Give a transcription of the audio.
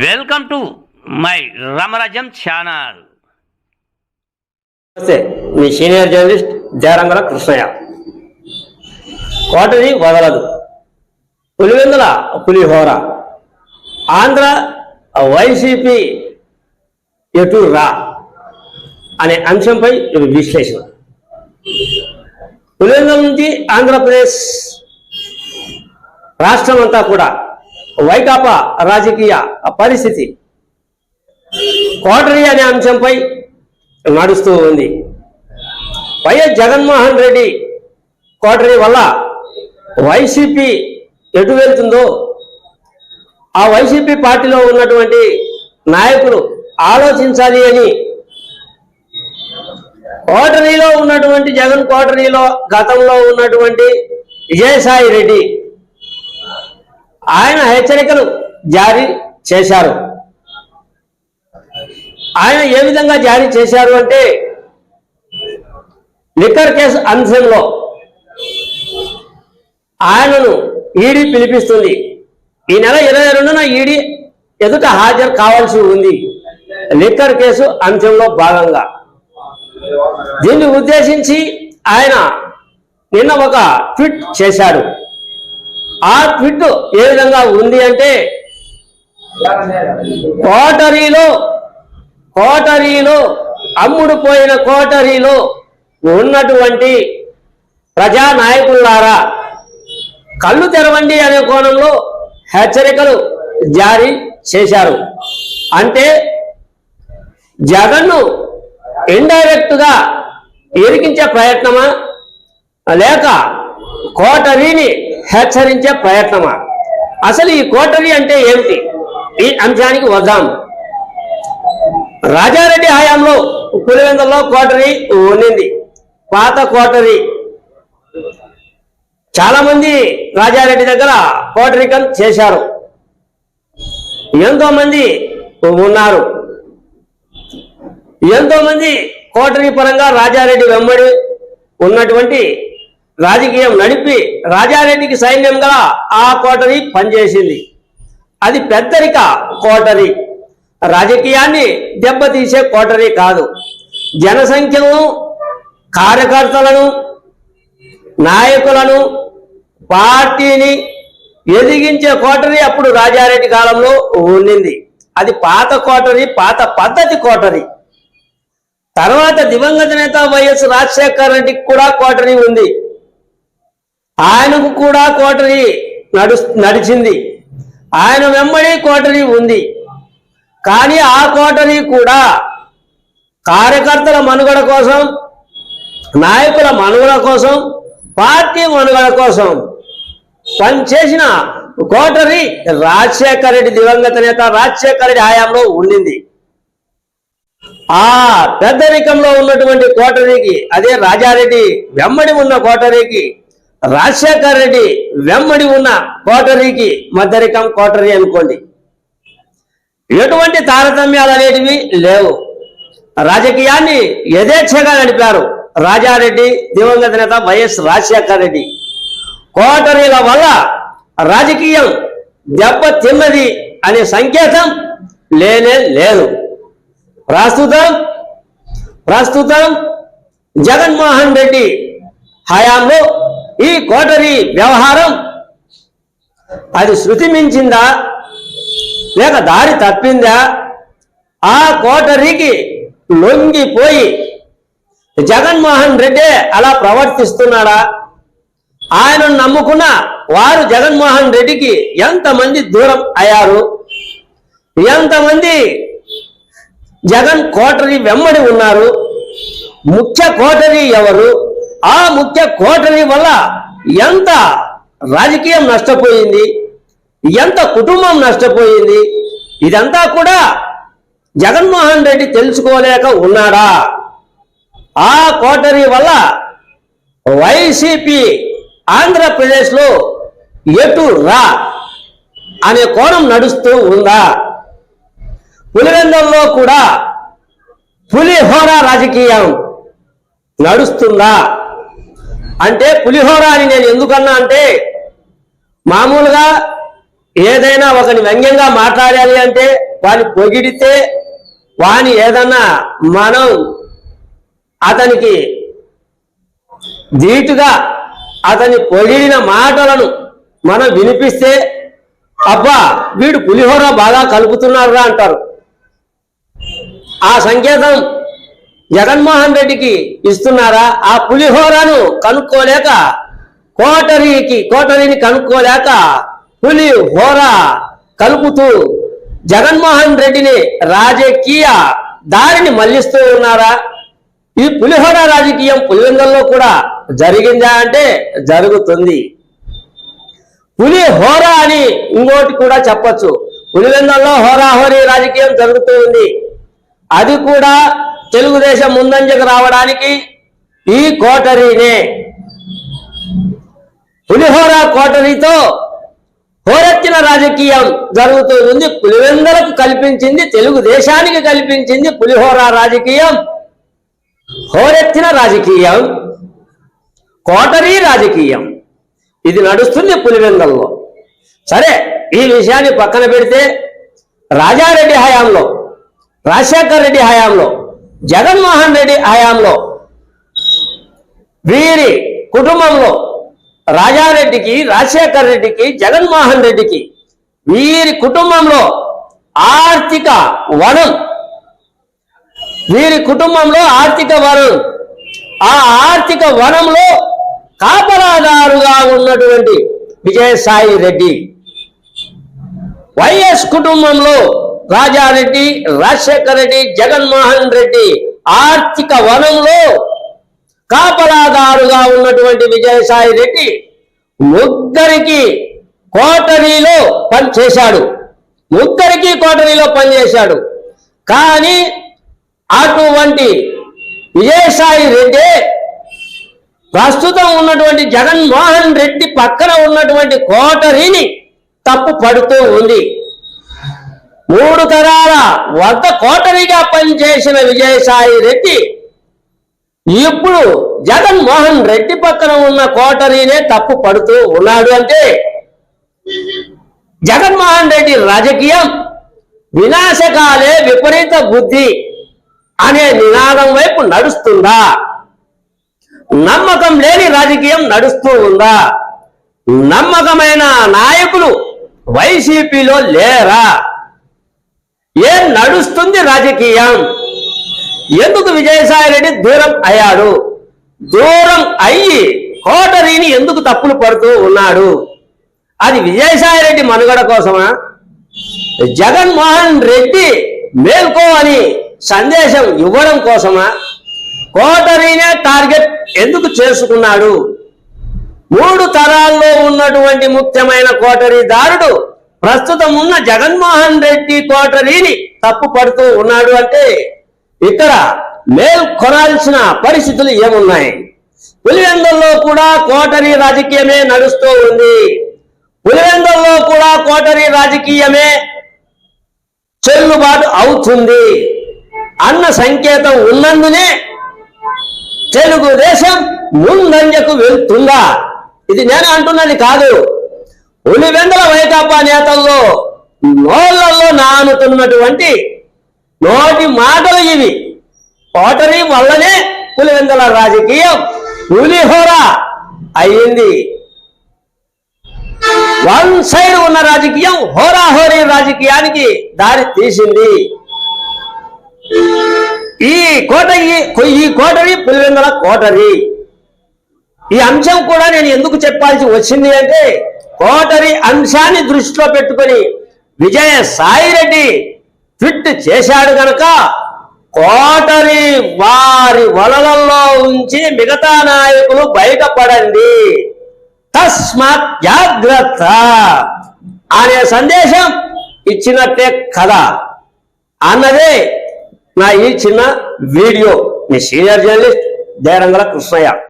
Welcome to my Ramarajyam channel. నమస్తే, మీ senior journalist Jayarangala Krishnaiah. కోటని వదలదు, పులివెందుల పులిహోర, Andhra YCP ఎటు రా అనే అంశంపై విశ్లేషణ. పులివెందుల నుంచి ఆంధ్రప్రదేశ్ రాష్ట్రం అంతా కూడా వైకాపా రాజకీయ పరిస్థితి కోటరీ అనే అంశంపై నడుస్తూ ఉంది. వైఎస్ జగన్మోహన్ రెడ్డి కోటరీ వల్ల వైసీపీ ఎటు వెళ్తుందో ఆ వైసీపీ పార్టీలో ఉన్నటువంటి నాయకులు ఆలోచించాలి అని కోటరీలో ఉన్నటువంటి జగన్ కోటరీలో గతంలో ఉన్నటువంటి విజయసాయి రెడ్డి ఆయన హెచ్చరికలు జారీ చేశారు. ఆయన ఏ విధంగా జారీ చేశారు అంటే, లిక్కర్ కేసు అంశంలో ఆయనను ఈడీ పిలిపిస్తుంది. ఈ నెల 22న ఈడీ ఎదుట హాజరు కావాల్సి ఉంది లిక్కర్ కేసు అంశంలో భాగంగా. దీన్ని ఉద్దేశించి ఆయన నిన్న ఒక ట్వీట్ చేశాడు. ఆ ట్వీట్ ఏ విధంగా ఉంది అంటే, కోటరీలో అమ్ముడు పోయిన కోటరీలో ఉన్నటువంటి ప్రజానాయకులారా కళ్ళు తెరవండి అనే కోణంలో హెచ్చరికలు జారీ చేశారు. అంటే జగన్ను ఇండైరెక్ట్ గా ఇరికించే ప్రయత్నమా లేక కోటరీని హెచ్చరించే ప్రయత్నమా? అసలు ఈ కోటరీ అంటే ఏమిటి? ఈ అంశానికి వద్దాం. రాజారెడ్డి హయాంలో పులివెందులలో కోటరీ ఉండింది, పాత కోటరీ. చాలా మంది రాజారెడ్డి దగ్గర కోటరీకం చేశారు, ఎంతో మంది ఉన్నారు. ఎంతో మంది కోటరీ పరంగా రాజారెడ్డి వెంబడి ఉన్నటువంటి రాజకీయం నడిపి రాజారెడ్డికి సైన్యంగా ఆ కోటరీ పనిచేసింది. అది పెద్దరిక కోటరీ, రాజకీయాన్ని దెబ్బతీసే కోటరీ కాదు. జనసంఖ్యను, కార్యకర్తలను, నాయకులను, పార్టీని ఎదిగించే కోటరీ అప్పుడు రాజారెడ్డి కాలంలో ఉండింది. అది పాత కోటరీ, పాత పద్ధతి కోటరీ. తర్వాత దివంగత నేత వైఎస్ రాజశేఖర రెడ్డికి కూడా కోటరీ ఉంది. ఆయనకు కూడా కోటరీ నడిచింది, ఆయన వెంబడి కోటరీ ఉంది. కానీ ఆ కోటరీ కూడా కార్యకర్తల మనుగడ కోసం, నాయకుల మనుగడ కోసం, పార్టీ మనుగడ కోసం పనిచేసిన కోటరీ రాజశేఖర రెడ్డి, దివంగత నేత రాజశేఖర రెడ్డి హయాంలో ఉండింది. ఆ పెద్దరికంలో ఉన్నటువంటి కోటరీకి, అదే రాజారెడ్డి వెంబడి ఉన్న కోటరీకి, రాజశేఖర రెడ్డి వెంబడి ఉన్న కోటరీకి మధ్యరికం కోటరీ అనుకోండి. ఎటువంటి తారతమ్యాలు అనేటివి లేవు. రాజకీయాన్ని యథేచ్ఛగా నడిపారు రాజారెడ్డి, దివంగత నేత వైఎస్ రాజశేఖర రెడ్డి. కోటరీల వల్ల రాజకీయం దెబ్బతిన్నది అనే సంకేతం లేనే లేదు. ప్రస్తుతం జగన్మోహన్ రెడ్డి హయాంలో ఈ కోటరీ వ్యవహారం అది శృతి మించిందా లేక దారి తప్పిందా? ఆ కోటరీకి లొంగిపోయి జగన్మోహన్ రెడ్డి అలా ప్రవర్తిస్తున్నాడా? ఆయనను నమ్ముకున్న వారు జగన్మోహన్ రెడ్డికి ఎంతమంది దూరం అయ్యారు? ఎంతమంది జగన్ కోటరీ వెంబడి ఉన్నారు? ముఖ్య కోటరీ ఎవరు? ఆ ముఖ్య కోటరీ వల్ల ఎంత రాజకీయం నష్టపోయింది, ఎంత కుటుంబం నష్టపోయింది? ఇదంతా కూడా జగన్మోహన్ రెడ్డి తెలుసుకోలేక ఉన్నాడా? ఆ కోటరీ వల్ల వైసీపీ ఆంధ్రప్రదేశ్లో ఎటు రా అనే కోణం నడుస్తూ ఉందా? పులివెందులలో కూడా పులిహోర రాజకీయం నడుస్తుందా అంటే, పులిహోర అని నేను ఎందుకన్నా అంటే, మామూలుగా ఏదైనా ఒకని వ్యంగ్యంగా మాట్లాడాలి అంటే వాని పొగిడితే వాని ఏదన్నా మనం అతనికి ధీటుగా అతని పొగిడిన మాటలను మనం వినిపిస్తే అబ్బా వీడు పులిహోర బాగా కలుపుతున్నారా అంటారు. ఆ సంకేతం జగన్మోహన్ రెడ్డికి ఇస్తున్నారా? ఆ పులిహోరను కనుక్కోలేక కోటరీని కనుక్కోలేక పులిహోర కలుపుతూ జగన్మోహన్ రెడ్డిని రాజకీయ దారిని మళ్లిస్తూ ఉన్నారా? ఈ పులిహోర రాజకీయం పులివెందులలో కూడా జరిగిందా అంటే జరుగుతుంది. పులిహోర అని ఇంకోటి కూడా చెప్పొచ్చు. పులివెందులలో హోరాహోరీ రాజకీయం జరుగుతూ ఉంది. అది కూడా తెలుగుదేశం ముందంజకు రావడానికి ఈ కోటరీనే, పులిహోర కోటరీతో హోరెత్తిన రాజకీయం జరుగుతూ ఉంది. పులివెందులకు కల్పించింది, తెలుగుదేశానికి కల్పించింది పులిహోర రాజకీయం, హోరెత్తిన రాజకీయం, కోటరీ రాజకీయం. ఇది నడుస్తుంది పులివెందులలో. సరే, ఈ విషయాన్ని పక్కన పెడితే రాజారెడ్డి హయాంలో, రాజశేఖర్ రెడ్డి హయాంలో, జగన్మోహన్ రెడ్డి హయాంలో వీరి కుటుంబంలో రాజారెడ్డికి, రాజశేఖర్ రెడ్డికి, జగన్మోహన్ రెడ్డికి వీరి కుటుంబంలో ఆర్థిక వనం, వీరి కుటుంబంలో ఆర్థిక వనం, ఆ ఆర్థిక వనంలో కాపలాదారుగా ఉన్నటువంటి విజయసాయి రెడ్డి, వైఎస్ కుటుంబంలో రాజారెడ్డి, రాజశేఖర్ రెడ్డి, జగన్మోహన్ రెడ్డి ఆర్థిక వనంలో కాపలాదారుగా ఉన్నటువంటి విజయసాయి రెడ్డి ముగ్గురికి కోటరీలో పనిచేశాడు. కానీ అటువంటి విజయసాయి రెడ్డి ప్రస్తుతం ఉన్నటువంటి జగన్మోహన్ రెడ్డి పక్కన ఉన్నటువంటి కోటరీని తప్పు పడుతూ ఉంది. 3 తరాల వద్ద కోటరీగా పనిచేసిన విజయసాయి రెడ్డి ఇప్పుడు జగన్మోహన్ రెడ్డి పక్కన ఉన్న కోటరీనే తప్పు పడుతూ ఉన్నాడు. అంటే జగన్మోహన్ రెడ్డి రాజకీయం వినాశకాలే విపరీత బుద్ధి అనే నినాదం వైపు నడుస్తుందా? నమ్మకం లేని రాజకీయం నడుస్తూ ఉందా? నమ్మకమైన నాయకులు వైసీపీలో లేరా? ఏం నడుస్తుంది రాజకీయం? ఎందుకు విజయసాయి రెడ్డి దూరం అయ్యాడు? దూరం అయ్యి కోటరీని ఎందుకు తప్పులు పడుతూ ఉన్నాడు? అది విజయసాయి రెడ్డి మనుగడ కోసమా? జగన్మోహన్ రెడ్డి మేల్కో అని సందేశం ఇవ్వడం కోసమా? కోటరీనే టార్గెట్ ఎందుకు చేసుకున్నాడు? 3 తరాల్లో ఉన్నటువంటి ముఖ్యమైన కోటరీదారుడు ప్రస్తుతం ఉన్న జగన్మోహన్ రెడ్డి కోటరీని తప్పు పడుతూ ఉన్నాడు. అంటే ఇక్కడ మేల్కొనాల్సిన పరిస్థితులు ఏమున్నాయి? పులివెందులలో కూడా కోటరీ రాజకీయమే నడుస్తూ ఉంది. పులివెందులలో కూడా కోటరీ రాజకీయమే చెల్లుబాటు అవుతుంది అన్న సంకేతం ఉన్నందునే తెలుగుదేశం ముందంజకు వెళ్తుందా? ఇది నేను అంటున్నది కాదు. పులివెందుల వైకాపా నేతల్లో నోళ్లలో నానుతున్నటువంటి నోటి మాటలు ఇవి. కోటరీ వల్లనే పులివెందుల రాజకీయం పులిహోర అయ్యింది. వన్ సైడ్ ఉన్న రాజకీయం హోరాహోరీ రాజకీయానికి దారి తీసింది. ఈ కోటరీ పులివెందుల కోటరీ. ఈ అంశం కూడా నేను ఎందుకు చెప్పాల్సి వచ్చింది అంటే, కోటరీ అంశాన్ని దృష్టిలో పెట్టుకొని విజయసాయి రెడ్డి ట్వీట్ చేశాడు గనక కోటరీ వారి వలలలో ఉంచి మిగతా నాయకులు బయటపడండి, తస్మాత్ జాగ్రత్త అనే సందేశం ఇచ్చినట్టే కదా అన్నదే నా ఈ చిన్న వీడియో. మీ సీనియర్ జర్నలిస్ట్ దేరంగల కృష్ణయ్య.